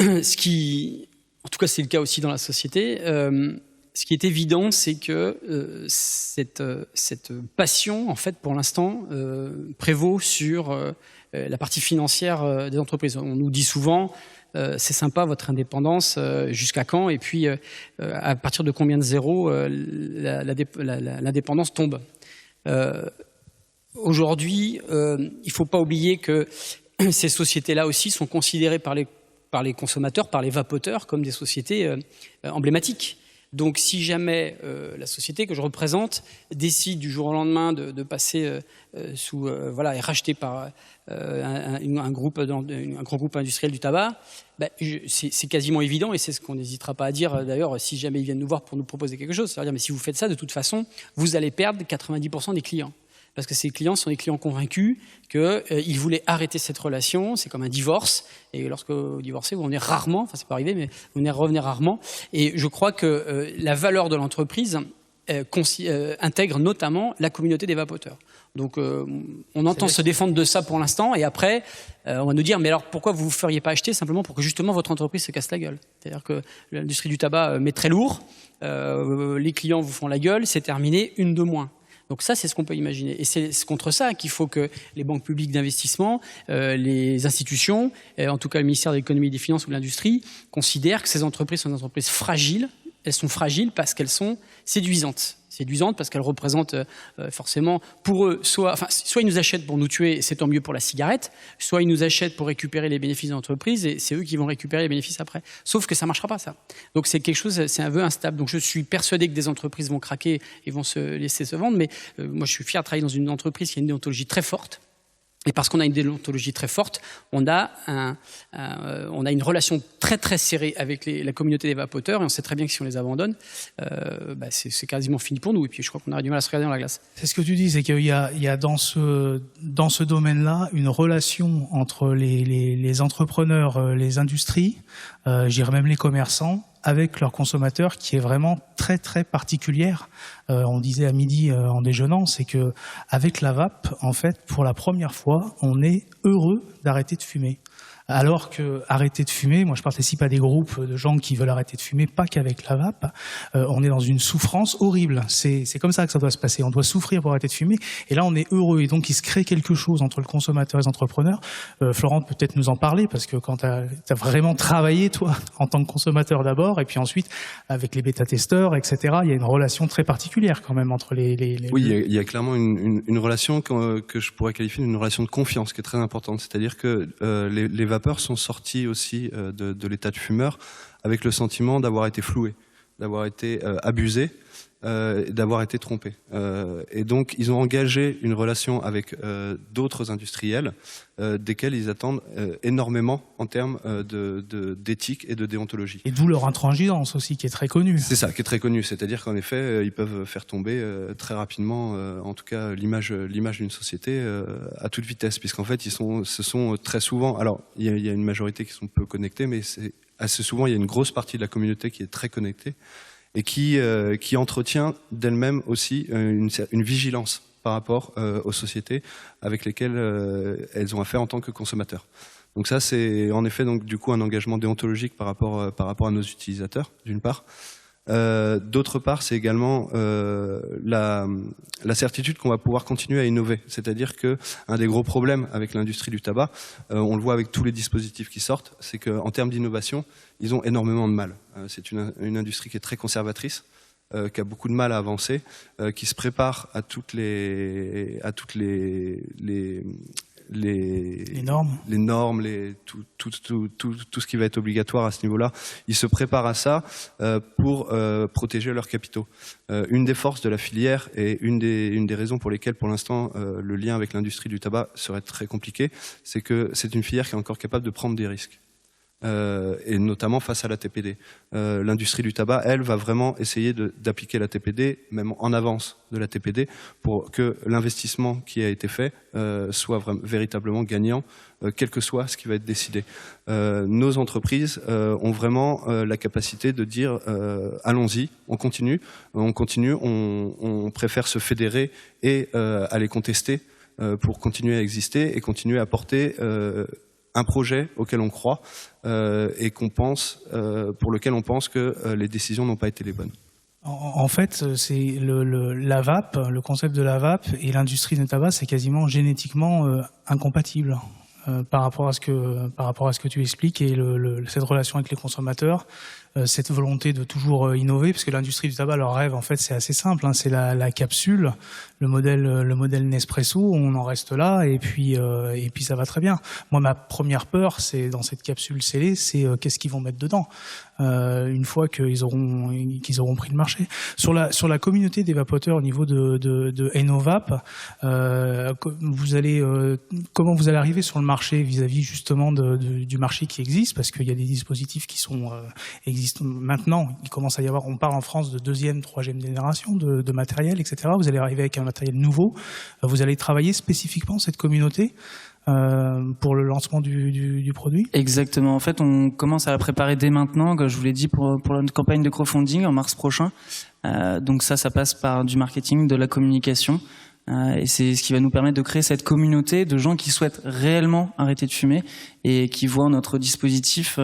En tout cas, c'est le cas aussi dans la société. Ce qui est évident, c'est que cette passion, en fait, pour l'instant, prévaut sur la partie financière des entreprises. On nous dit souvent, c'est sympa votre indépendance, jusqu'à quand? Et puis, à partir de combien de zéros l'indépendance tombe? Aujourd'hui, il ne faut pas oublier que ces sociétés-là aussi sont considérées par les consommateurs, par les vapoteurs, comme des sociétés emblématiques. Donc si jamais la société que je représente décide du jour au lendemain de passer est rachetée par un grand groupe industriel du tabac, c'est quasiment évident, et c'est ce qu'on n'hésitera pas à dire d'ailleurs si jamais ils viennent nous voir pour nous proposer quelque chose. C'est-à-dire, mais si vous faites ça, de toute façon, vous allez perdre 90% des clients. Parce que ces clients sont des clients convaincus qu'ils voulaient arrêter cette relation. C'est comme un divorce. Et lorsque vous divorcez, vous revenez rarement. Enfin, c'est pas arrivé, mais vous revenez rarement. Et je crois que la valeur de l'entreprise intègre notamment la communauté des vapoteurs. Donc on entend se défendre de ça pour l'instant, et après on va nous dire mais alors pourquoi vous ne feriez pas acheter simplement pour que justement votre entreprise se casse la gueule. C'est-à-dire que l'industrie du tabac met très lourd, les clients vous font la gueule, c'est terminé, une de moins. Donc ça, c'est ce qu'on peut imaginer. Et c'est contre ça qu'il faut que les banques publiques d'investissement, les institutions, en tout cas le ministère de l'économie et des finances ou de l'industrie, considèrent que ces entreprises sont des entreprises fragiles. Elles sont fragiles parce qu'elles sont séduisantes. Séduisantes parce qu'elles représentent forcément pour eux, soit ils nous achètent pour nous tuer, c'est tant mieux pour la cigarette, soit ils nous achètent pour récupérer les bénéfices de l'entreprise et c'est eux qui vont récupérer les bénéfices après. Sauf que ça ne marchera pas, ça. Donc c'est quelque chose, c'est un vœu instable. Donc je suis persuadé que des entreprises vont craquer et vont se laisser se vendre, mais moi je suis fier de travailler dans une entreprise qui a une déontologie très forte. Et parce qu'on a une déontologie très forte, on a une relation très très serrée avec la communauté des vapoteurs, et on sait très bien que si on les abandonne, c'est quasiment fini pour nous. Et puis je crois qu'on aurait du mal à se regarder dans la glace.
C'est ce que tu dis, c'est qu'il y a dans ce domaine-là une relation entre les entrepreneurs, les industries, je dirais même les commerçants, avec leurs consommateurs qui est vraiment très très particulière. On disait à midi en déjeunant, c'est que avec la vape, en fait, pour la première fois, on est heureux d'arrêter de fumer. Alors que arrêter de fumer, moi je participe à des groupes de gens qui veulent arrêter de fumer, pas qu'avec la vape, on est dans une souffrance horrible. C'est comme ça que ça doit se passer. On doit souffrir pour arrêter de fumer. Et là, on est heureux. Et donc, il se crée quelque chose entre le consommateur et les entrepreneurs. Florent peut peut-être nous en parler, parce que quand tu as vraiment travaillé, toi, en tant que consommateur d'abord, et puis ensuite, avec les bêta-testeurs, etc., il y a une relation très particulière quand même entre les...
Oui, il y a clairement une relation que je pourrais qualifier d'une relation de confiance qui est très importante. C'est-à-dire que les vapeurs sont sortis aussi de l'état de fumeur avec le sentiment d'avoir été floués, d'avoir été abusés, d'avoir été trompés. Et donc, ils ont engagé une relation avec d'autres industriels desquels ils attendent énormément en termes d'éthique et de déontologie.
Et d'où leur intransigeance aussi, qui est très connue.
C'est ça, qui est très connu. C'est-à-dire qu'en effet, ils peuvent faire tomber très rapidement, en tout cas, l'image d'une société à toute vitesse, puisqu'en fait, ce sont très souvent... Alors, il y a une majorité qui sont peu connectés, mais assez souvent, il y a une grosse partie de la communauté qui est très connectée et qui entretient d'elle-même aussi une vigilance par rapport aux sociétés avec lesquelles elles ont affaire en tant que consommateurs. Donc ça, c'est en effet donc du coup un engagement déontologique par rapport à nos utilisateurs, d'une part. D'autre part, c'est également la certitude qu'on va pouvoir continuer à innover. C'est-à-dire que un des gros problèmes avec l'industrie du tabac, on le voit avec tous les dispositifs qui sortent, c'est qu'en termes d'innovation, ils ont énormément de mal. C'est une industrie qui est très conservatrice, qui a beaucoup de mal à avancer, qui se prépare à toutes les normes, tout ce qui va être obligatoire à ce niveau-là. Ils se préparent à ça pour protéger leurs capitaux. Une des forces de la filière et une des raisons pour lesquelles, pour l'instant, le lien avec l'industrie du tabac serait très compliqué, c'est que c'est une filière qui est encore capable de prendre des risques. Et notamment face à la TPD. L'industrie du tabac, elle, va vraiment essayer d'appliquer la TPD, même en avance de la TPD, pour que l'investissement qui a été fait soit véritablement gagnant, quel que soit ce qui va être décidé. Nos entreprises ont vraiment la capacité de dire allons-y, on continue, on préfère se fédérer et aller contester pour continuer à exister et continuer à porter un projet auquel on croit et pour lequel on pense que les décisions n'ont pas été les bonnes.
En fait, c'est la vape, le concept de la vape et l'industrie du tabac, c'est quasiment génétiquement incompatible par rapport à ce que tu expliques et cette relation avec les consommateurs. Cette volonté de toujours innover, parce que l'industrie du tabac, leur rêve, en fait, c'est assez simple, hein, c'est la capsule, le modèle Nespresso, on en reste là, et puis ça va très bien. Moi, ma première peur, c'est dans cette capsule scellée, c'est qu'est-ce qu'ils vont mettre dedans une fois qu'ils auront pris le marché. Sur la communauté des vapoteurs au niveau de Enovap, comment vous allez arriver sur le marché vis-à-vis justement du marché qui existe, parce qu'il y a des dispositifs qui sont existent maintenant, il commence à y avoir, on parle en France de 2e, 3e génération de matériel, etc. Vous allez arriver avec un matériel nouveau, vous allez travailler spécifiquement cette communauté pour le lancement du produit?
Exactement, en fait on commence à la préparer dès maintenant, comme je vous l'ai dit, pour notre campagne de crowdfunding en mars prochain. Donc ça passe par du marketing, de la communication. Et c'est ce qui va nous permettre de créer cette communauté de gens qui souhaitent réellement arrêter de fumer et qui voient notre dispositif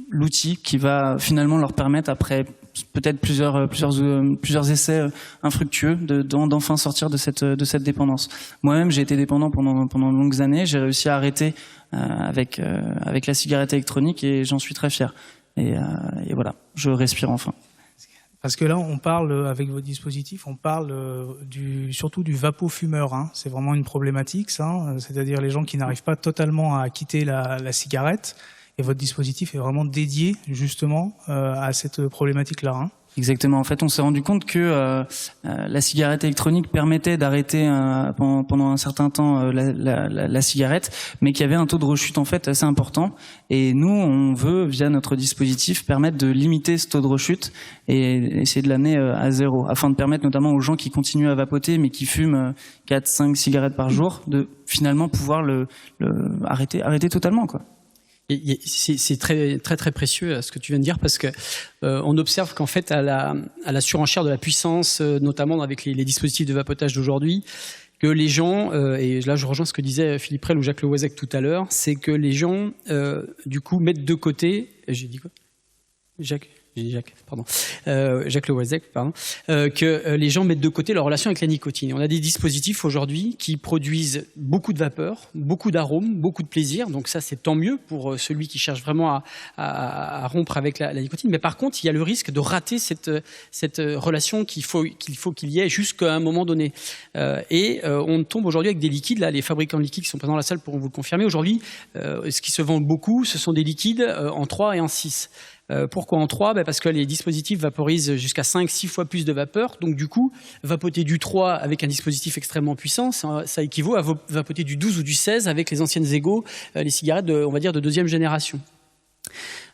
l'outil qui va finalement leur permettre, après peut-être plusieurs essais infructueux, d'enfin sortir de cette dépendance. Moi-même, j'ai été dépendant pendant de longues années. J'ai réussi à arrêter avec la cigarette électronique et j'en suis très fier. Et voilà, je respire enfin.
Parce que là, on parle, avec votre dispositif, on parle surtout du vapofumeur. Hein. C'est vraiment une problématique, ça. Hein. C'est-à-dire les gens qui n'arrivent pas totalement à quitter la cigarette. Et votre dispositif est vraiment dédié, justement, à cette problématique-là. Hein.
Exactement. En fait, on s'est rendu compte que la cigarette électronique permettait d'arrêter pendant un certain temps la cigarette, mais qu'il y avait un taux de rechute en fait assez important. Et nous, on veut, via notre dispositif, permettre de limiter ce taux de rechute et essayer de l'amener à zéro, afin de permettre notamment aux gens qui continuent à vapoter, mais qui fument 4-5 cigarettes par jour, de finalement pouvoir arrêter totalement, quoi.
C'est très très très précieux ce que tu viens de dire, parce que on observe qu'en fait à la surenchère de la puissance, notamment avec les dispositifs de vapotage d'aujourd'hui, que les gens, et là je rejoins ce que disait Philippe Rell ou Jacques Lewazek tout à l'heure, c'est que les gens du coup mettent de côté, j'ai dit quoi, Jacques Lewazek, pardon, que les gens mettent de côté leur relation avec la nicotine. On a des dispositifs aujourd'hui qui produisent beaucoup de vapeur, beaucoup d'arômes, beaucoup de plaisir. Donc ça, c'est tant mieux pour celui qui cherche vraiment à rompre avec la nicotine. Mais par contre, il y a le risque de rater cette relation qu'il faut qu'il y ait jusqu'à un moment donné. On tombe aujourd'hui avec des liquides. Là, les fabricants de liquides qui sont présents dans la salle pourront vous le confirmer. Aujourd'hui, ce qui se vend beaucoup, ce sont des liquides en 3 et en 6. Pourquoi en 3 ? Parce que les dispositifs vaporisent jusqu'à 5-6 fois plus de vapeur. Donc du coup, vapoter du 3 avec un dispositif extrêmement puissant, ça équivaut à vapoter du 12 ou du 16 avec les anciennes Ego, les cigarettes on va dire de deuxième génération.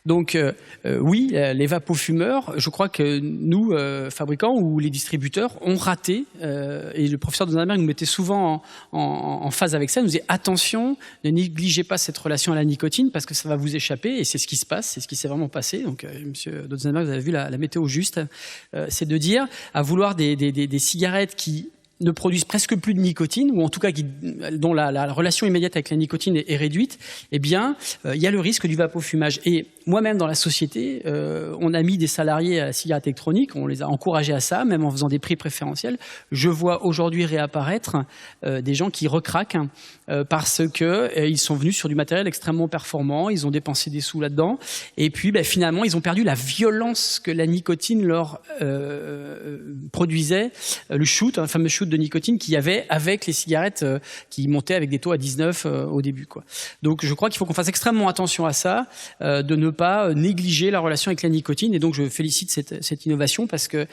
Donc oui, les vapofumeurs, je crois que nous, fabricants ou les distributeurs, ont raté, et le professeur de Donnerberg nous mettait souvent en phase avec ça, il nous disait attention, ne négligez pas cette relation à la nicotine parce que ça va vous échapper, et c'est ce qui se passe, c'est ce qui s'est vraiment passé. Donc monsieur Donnerberg, vous avez vu la météo juste, c'est de dire à vouloir des cigarettes qui ne produisent presque plus de nicotine, ou en tout cas dont la relation immédiate avec la nicotine est réduite, eh bien, il y a le risque du vapofumage. Et moi-même, dans la société, on a mis des salariés à la cigarette électronique, on les a encouragés à ça, même en faisant des prix préférentiels. Je vois aujourd'hui réapparaître des gens qui recraquent parce que ils sont venus sur du matériel extrêmement performant, ils ont dépensé des sous là-dedans, et puis finalement, ils ont perdu la violence que la nicotine leur produisait, le shoot, un fameux shoot de nicotine qu'il y avait avec les cigarettes qui montaient avec des taux à 19 au début, quoi. Donc je crois qu'il faut qu'on fasse extrêmement attention à ça, de ne pas négliger la relation avec la nicotine, et donc je félicite cette innovation parce que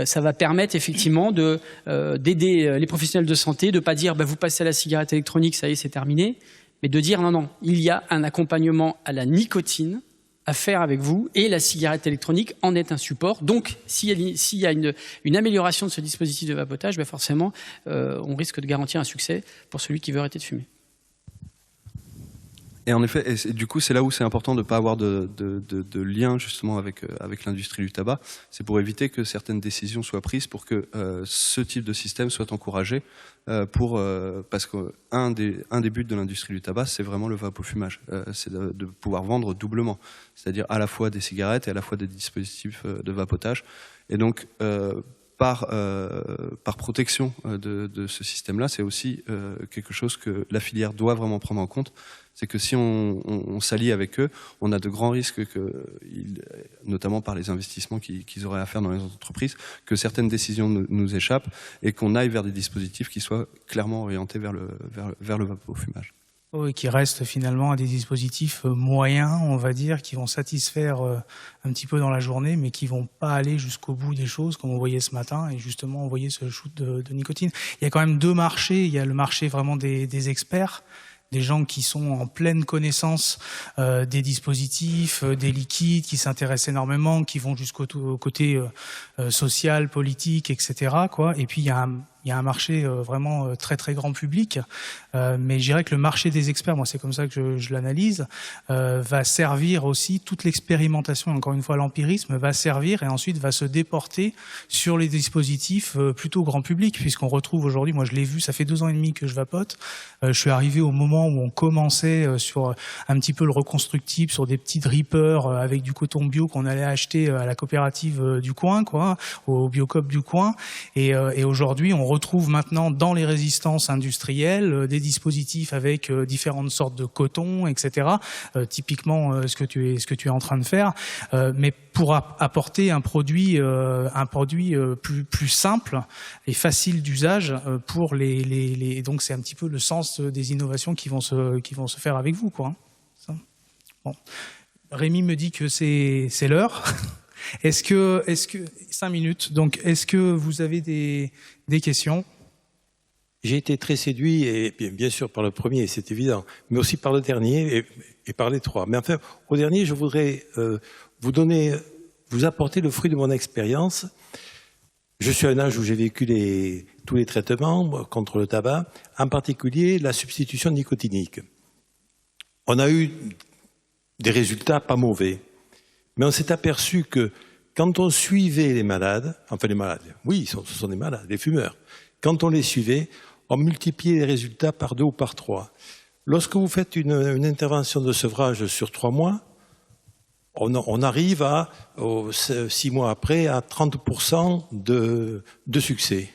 ça va permettre effectivement d'aider les professionnels de santé, de pas dire vous passez à la cigarette électronique, ça y est, c'est terminé, mais de dire non, il y a un accompagnement à la nicotine à faire avec vous, et la cigarette électronique en est un support. Donc, s'il y a une amélioration de ce dispositif de vapotage, forcément, on risque de garantir un succès pour celui qui veut arrêter de fumer.
Et en effet, du coup, c'est là où c'est important de ne pas avoir de lien justement avec l'industrie du tabac. C'est pour éviter que certaines décisions soient prises pour que ce type de système soit encouragé. Parce qu'un des buts de l'industrie du tabac, c'est vraiment le vapofumage. C'est de pouvoir vendre doublement, c'est-à-dire à la fois des cigarettes et à la fois des dispositifs de vapotage. Et donc, par protection de ce système-là, c'est aussi quelque chose que la filière doit vraiment prendre en compte. C'est que si on s'allie avec eux, on a de grands risques, notamment par les investissements qu'ils auraient à faire dans les entreprises, que certaines décisions nous échappent et qu'on aille vers des dispositifs qui soient clairement orientés vers le vapofumage.
Et qui restent finalement à des dispositifs moyens, on va dire, qui vont satisfaire un petit peu dans la journée, mais qui vont pas aller jusqu'au bout des choses, comme on voyait ce matin, et justement on voyait ce shoot de nicotine. Il y a quand même deux marchés. Il y a le marché vraiment des experts, des gens qui sont en pleine connaissance des dispositifs, des liquides, qui s'intéressent énormément, qui vont jusqu'au côté social, politique, etc., quoi. Et puis il y a Il y a un marché vraiment très très grand public, mais je dirais que le marché des experts, moi c'est comme ça que je l'analyse, va servir aussi, toute l'expérimentation, encore une fois l'empirisme, va servir et ensuite va se déporter sur les dispositifs plutôt grand public, puisqu'on retrouve aujourd'hui, moi je l'ai vu, ça fait 2 ans et demi que je vapote, je suis arrivé au moment où on commençait sur un petit peu le reconstructible, sur des petits drippers avec du coton bio qu'on allait acheter à la coopérative du coin, quoi, au Biocoop du coin, et aujourd'hui on retrouve maintenant dans les résistances industrielles des dispositifs avec différentes sortes de coton, etc. Typiquement ce que tu es en train de faire, mais pour apporter un produit plus simple et facile d'usage pour les donc c'est un petit peu le sens des innovations qui vont se faire avec vous, quoi. Ça. Bon. Rémi me dit que c'est l'heure. Est-ce que 5 minutes, donc est-ce que vous avez des questions?
J'ai été très séduit, et bien sûr par le premier, c'est évident, mais aussi par le dernier et par les 3. Mais enfin, au dernier, je voudrais vous apporter le fruit de mon expérience. Je suis à un âge où j'ai vécu tous les traitements contre le tabac, en particulier la substitution nicotinique. On a eu des résultats pas mauvais, mais on s'est aperçu que quand on suivait les malades, oui, ce sont des malades, des fumeurs, quand on les suivait, on multipliait les résultats par 2 ou par 3. Lorsque vous faites une intervention de sevrage sur 3 mois, on arrive 6 mois après à 30% de succès.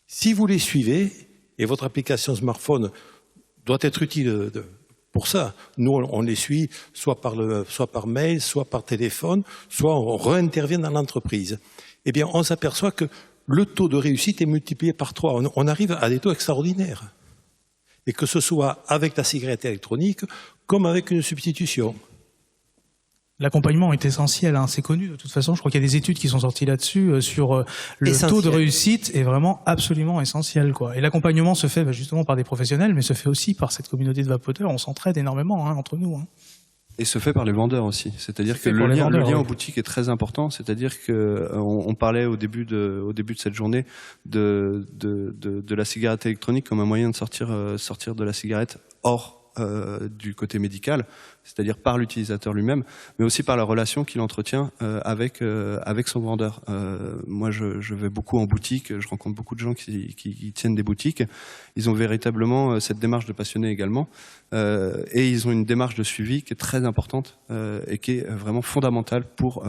Si vous les suivez, et votre application smartphone doit être utile pour ça, nous on les suit soit par mail, soit par téléphone, soit on réintervient dans l'entreprise. Eh bien, on s'aperçoit que le taux de réussite est multiplié par 3. On arrive à des taux extraordinaires. Et que ce soit avec la cigarette électronique, comme avec une substitution.
L'accompagnement est essentiel, hein, c'est connu de toute façon. Je crois qu'il y a des études qui sont sorties là-dessus sur le taux de réussite est vraiment absolument essentiel, quoi. Et l'accompagnement se fait justement par des professionnels, mais se fait aussi par cette communauté de vapoteurs. On s'entraide énormément entre nous. Hein.
Et se fait par les vendeurs aussi. C'est-à-dire que le lien en boutique est très important. C'est-à-dire que on parlait au début de cette journée de la cigarette électronique comme un moyen de sortir de la cigarette hors du côté médical, c'est-à-dire par l'utilisateur lui-même, mais aussi par la relation qu'il entretient avec son vendeur. Moi, je vais beaucoup en boutique, je rencontre beaucoup de gens qui tiennent des boutiques. Ils ont véritablement cette démarche de passionné également, et ils ont une démarche de suivi qui est très importante et qui est vraiment fondamentale pour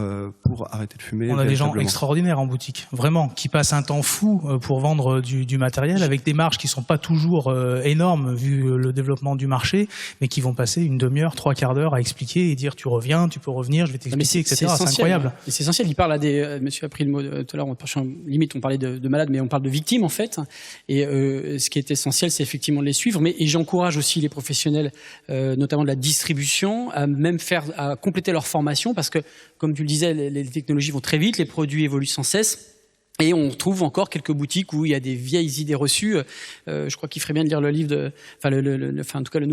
arrêter de fumer.
On a des gens extraordinaires en boutique, vraiment, qui passent un temps fou pour vendre du matériel avec des marges qui sont pas toujours énormes vu le développement du marché, mais qui vont passer une demi-heure, 3/4 d'heure à expliquer et dire tu reviens, tu peux revenir, je vais t'expliquer, etc. C'est incroyable.
C'est essentiel. Il parle à des. Monsieur a pris le mot tout à l'heure. Limite, on parlait de malades, mais on parle de victimes en fait. Et ce qui est essentiel, c'est effectivement de les suivre. Et j'encourage aussi les professionnels, notamment de la distribution, à compléter leur formation, parce que, comme tu le disais, les technologies vont très vite, les produits évoluent sans cesse. Et on trouve encore quelques boutiques où il y a des vieilles idées reçues. Je crois qu'il ferait bien de lire le livre en tout cas le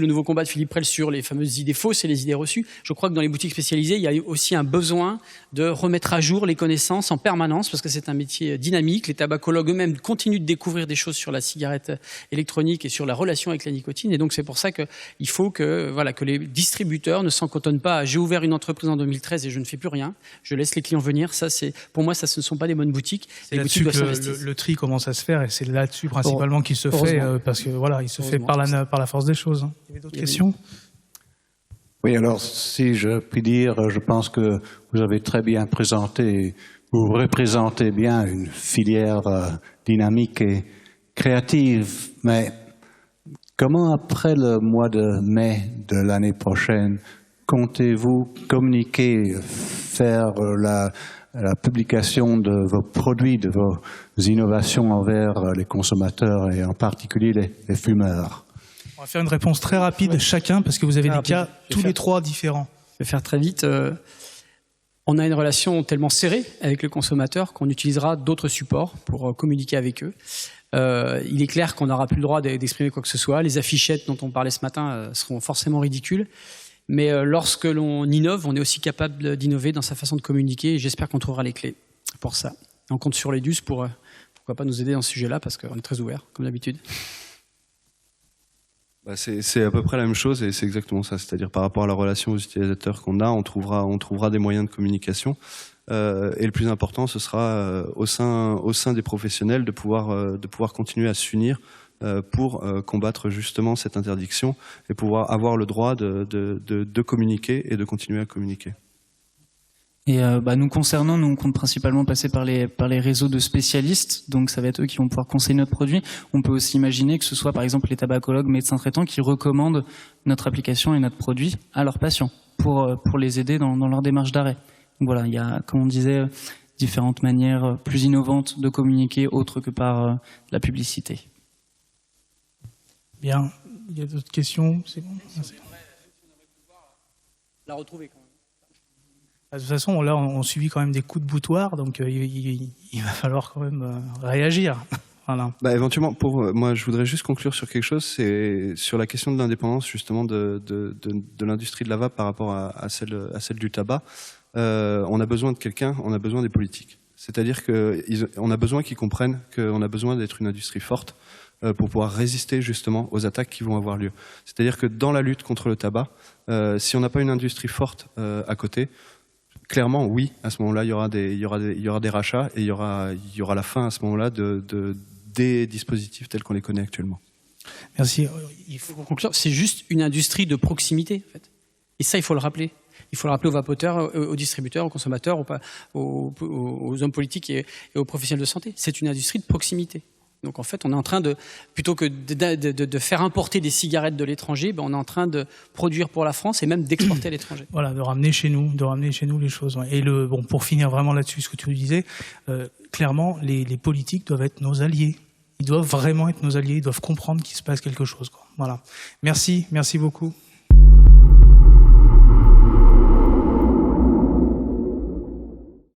nouveau combat de Philippe Prel sur les fameuses idées fausses et les idées reçues. Je crois que dans les boutiques spécialisées, il y a aussi un besoin de remettre à jour les connaissances en permanence, parce que c'est un métier dynamique. Les tabacologues eux-mêmes continuent de découvrir des choses sur la cigarette électronique et sur la relation avec la nicotine. Et donc c'est pour ça qu'il faut que les distributeurs ne s'en cantonnent pas à j'ai ouvert une entreprise en 2013 et je ne fais plus rien. Je laisse les clients venir. Ça, pour moi, ce ne sont pas des bonnes boutiques.
C'est là-dessus que le tri commence à se faire, et c'est là-dessus principalement qu'il se fait, parce que il se fait par la force des choses. Il y avait d'autres questions?
Oui, alors si je puis dire, je pense que vous avez très bien présenté, vous représentez bien une filière dynamique et créative, mais comment après le mois de mai de l'année prochaine comptez-vous communiquer, faire la publication de vos produits, de vos innovations envers les consommateurs et en particulier les fumeurs?
On va faire une réponse très rapide chacun, parce que vous avez des cas tous les 3 différents.
Je vais faire très vite. On a une relation tellement serrée avec le consommateur qu'on utilisera d'autres supports pour communiquer avec eux. Il est clair qu'on n'aura plus le droit d'exprimer quoi que ce soit. Les affichettes dont on parlait ce matin seront forcément ridicules. Mais lorsque l'on innove, on est aussi capable d'innover dans sa façon de communiquer, et j'espère qu'on trouvera les clés pour ça. On compte sur les DUS pour pourquoi pas nous aider dans ce sujet-là, parce qu'on est très ouverts, comme d'habitude.
C'est à peu près la même chose et c'est exactement ça. C'est-à-dire par rapport à la relation aux utilisateurs qu'on a, on trouvera des moyens de communication. Et le plus important, ce sera au sein des professionnels de pouvoir continuer à s'unir pour combattre justement cette interdiction et pouvoir avoir le droit de communiquer et de continuer à communiquer.
Et nous concernant, nous on compte principalement passer par les réseaux de spécialistes, donc ça va être eux qui vont pouvoir conseiller notre produit. On peut aussi imaginer que ce soit par exemple les tabacologues, médecins traitants qui recommandent notre application et notre produit à leurs patients pour les aider dans leur démarche d'arrêt. Donc voilà, il y a, comme on disait, différentes manières plus innovantes de communiquer autres que par la publicité.
Bien, il y a d'autres questions? C'est bon?
La retrouver quand même.
De toute façon, là, on subit quand même des coups de boutoir, donc il va falloir quand même réagir. Voilà.
Éventuellement, moi, je voudrais juste conclure sur quelque chose, c'est sur la question de l'indépendance justement de l'industrie de la vape par rapport à celle du tabac. On a besoin de quelqu'un, on a besoin des politiques. C'est-à-dire qu'on a besoin qu'ils comprennent qu'on a besoin d'être une industrie forte pour pouvoir résister justement aux attaques qui vont avoir lieu. C'est-à-dire que dans la lutte contre le tabac, si on n'a pas une industrie forte à côté, clairement, oui, à ce moment-là, il y aura des rachats et il y aura la fin à ce moment-là des dispositifs tels qu'on les connaît actuellement.
Merci.
Il faut conclure, c'est juste une industrie de proximité, en fait. Et ça, il faut le rappeler. Il faut le rappeler aux vapoteurs, aux distributeurs, aux consommateurs, aux hommes politiques et aux professionnels de santé. C'est une industrie de proximité. Donc en fait, on est en train plutôt que de faire importer des cigarettes de l'étranger, on est en train de produire pour la France et même d'exporter à l'étranger.
Voilà, de ramener chez nous les choses. Ouais. Et pour finir vraiment là-dessus, ce que tu disais, clairement, les politiques doivent être nos alliés. Ils doivent vraiment être nos alliés. Ils doivent comprendre qu'il se passe quelque chose, quoi. Voilà. Merci beaucoup.